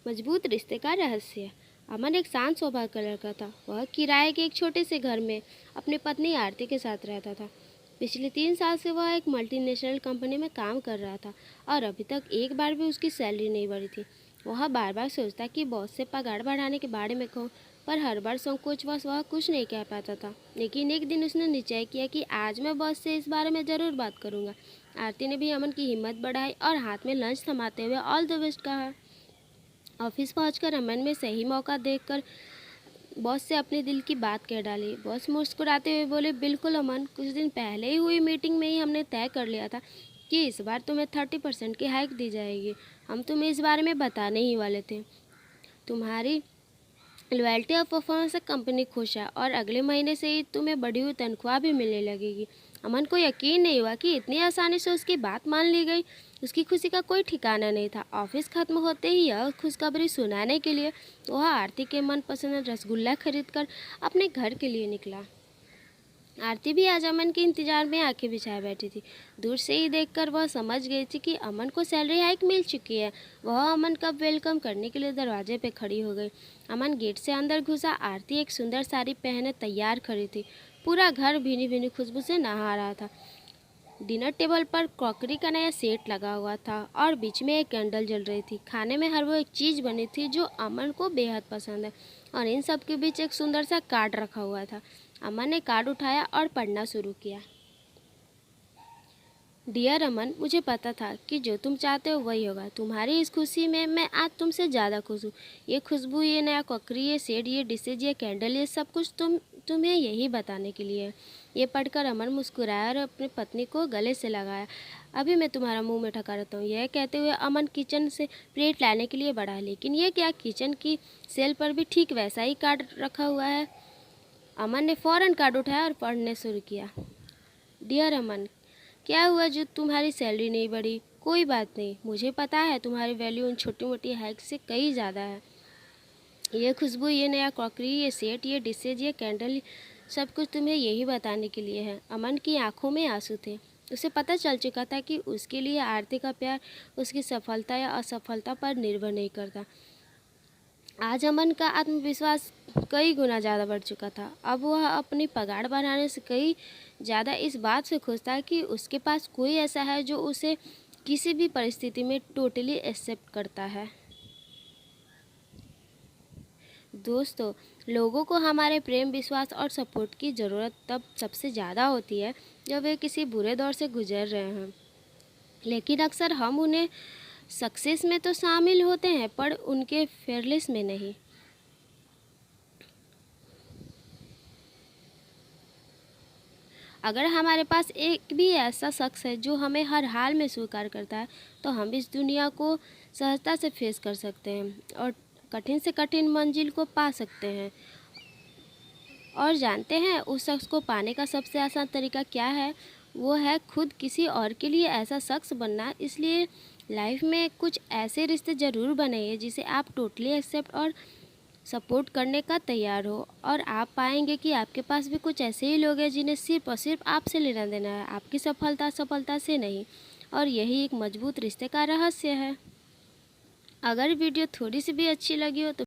मजबूत रिश्ते का रहस्य। अमन एक शांत स्वभाव का लड़का था। वह किराए के एक छोटे से घर में अपनी पत्नी आरती के साथ रहता था। पिछले 3 साल से वह एक मल्टीनेशनल कंपनी में काम कर रहा था और अभी तक एक बार भी उसकी सैलरी नहीं बढ़ी थी। वह बार बार सोचता कि बॉस से पगार बढ़ाने के बारे में कहूँ, पर हर बार संकोचवश वह कुछ नहीं कह पाता था। लेकिन एक दिन उसने निश्चय किया कि आज मैं बॉस से इस बारे में ज़रूर बात करूँगा। आरती ने भी अमन की हिम्मत बढ़ाई और हाथ में लंच थमाते हुए ऑल द बेस्ट कहा। ऑफिस पहुंचकर अमन में सही मौका देखकर बॉस से अपने दिल की बात कह डाली। बॉस मुस्कुराते हुए बोले, बिल्कुल अमन, कुछ दिन पहले ही हुई मीटिंग में ही हमने तय कर लिया था कि इस बार तुम्हें 30% की हाइक दी जाएगी। हम तुम्हें इस बारे में बताने ही वाले थे। तुम्हारी लॉयल्टी और परफॉर्मेंस से कंपनी खुश है और अगले महीने से ही तुम्हें बढ़ी हुई तनख्वाह भी मिलने लगेगी। अमन को यकीन नहीं हुआ कि इतनी आसानी से उसकी बात मान ली गई। उसकी खुशी का कोई ठिकाना नहीं था। ऑफिस खत्म होते ही यह खुशखबरी सुनाने के लिए वह आरती के मनपसंद रसगुल्ला खरीदकर अपने घर के लिए निकला। आरती भी आज अमन के इंतजार में आंखें बिछाए बैठी थी। दूर से ही देखकर वह समझ गई थी कि अमन को सैलरी हाइक मिल चुकी है। वह अमन का वेलकम करने के लिए दरवाजे पे खड़ी हो गई। अमन गेट से अंदर घुसा। आरती एक सुंदर साड़ी पहने तैयार खड़ी थी। पूरा घर भीनी भीनी खुशबू से नहा रहा था। डिनर टेबल पर क्रॉकरी का नया सेट लगा हुआ था और बीच में एक कैंडल जल रही थी। खाने में हर वो एक चीज़ बनी थी जो अमन को बेहद पसंद है और इन सब के बीच एक सुंदर सा कार्ड रखा हुआ था। अमन ने कार्ड उठाया और पढ़ना शुरू किया। डियर अमन, मुझे पता था कि जो तुम चाहते हो वही होगा। तुम्हारी इस खुशी में मैं आज तुमसे ज़्यादा खुश हूँ। ये खुशबू, ये नया क्रॉकरी, ये सेट, ये डिशेज, ये कैंडल, ये सब कुछ तुम्हें यही बताने के लिए है। ये पढ़कर अमन मुस्कुराया और अपनी पत्नी को गले से लगाया। अभी मैं तुम्हारा मुंह मीठा करता हूँ। यह कहते हुए अमन किचन से प्लेट लाने के लिए बढ़ा। लेकिन ये क्या, किचन की सेल पर भी ठीक वैसा ही कार्ड रखा हुआ है। अमन ने फ़ौरन कार्ड उठाया और पढ़ने शुरू किया। डियर अमन, क्या हुआ जो तुम्हारी सैलरी नहीं बढ़ी? कोई बात नहीं, मुझे पता है तुम्हारी वैल्यू उन छोटी मोटी हाइक से कई ज़्यादा है। ये खुशबू, ये नया क्रॉकरी, ये सेट, ये डिशेज, ये कैंडल, सब कुछ तुम्हें यही बताने के लिए है। अमन की आंखों में आंसू थे। उसे पता चल चुका था कि उसके लिए आरती का प्यार उसकी सफलता या असफलता पर निर्भर नहीं करता। आज अमन का आत्मविश्वास कई गुना ज़्यादा बढ़ चुका था। अब वह अपनी पगार बढ़ाने से कई ज़्यादा इस बात से खुश था कि उसके पास कोई ऐसा है जो उसे किसी भी परिस्थिति में टोटली एक्सेप्ट करता है। दोस्तों, लोगों को हमारे प्रेम, विश्वास और सपोर्ट की ज़रूरत तब सबसे ज़्यादा होती है जब वे किसी बुरे दौर से गुजर रहे हैं। लेकिन अक्सर हम उन्हें सक्सेस में तो शामिल होते हैं पर उनके फेयरलेस में नहीं। अगर हमारे पास एक भी ऐसा शख्स है जो हमें हर हाल में स्वीकार करता है तो हम इस दुनिया को सहजता से फेस कर सकते हैं और कठिन से कठिन मंजिल को पा सकते हैं। और जानते हैं उस शख्स को पाने का सबसे आसान तरीका क्या है? वो है खुद किसी और के लिए ऐसा शख्स बनना। इसलिए लाइफ में कुछ ऐसे रिश्ते ज़रूर बनाइए जिसे आप टोटली एक्सेप्ट और सपोर्ट करने का तैयार हो। और आप पाएंगे कि आपके पास भी कुछ ऐसे ही लोग हैं जिन्हें सिर्फ और सिर्फ आपसे लेना देना है, आपकी सफलता से नहीं। और यही एक मजबूत रिश्ते का रहस्य है। अगर वीडियो थोड़ी सी भी अच्छी लगी हो तो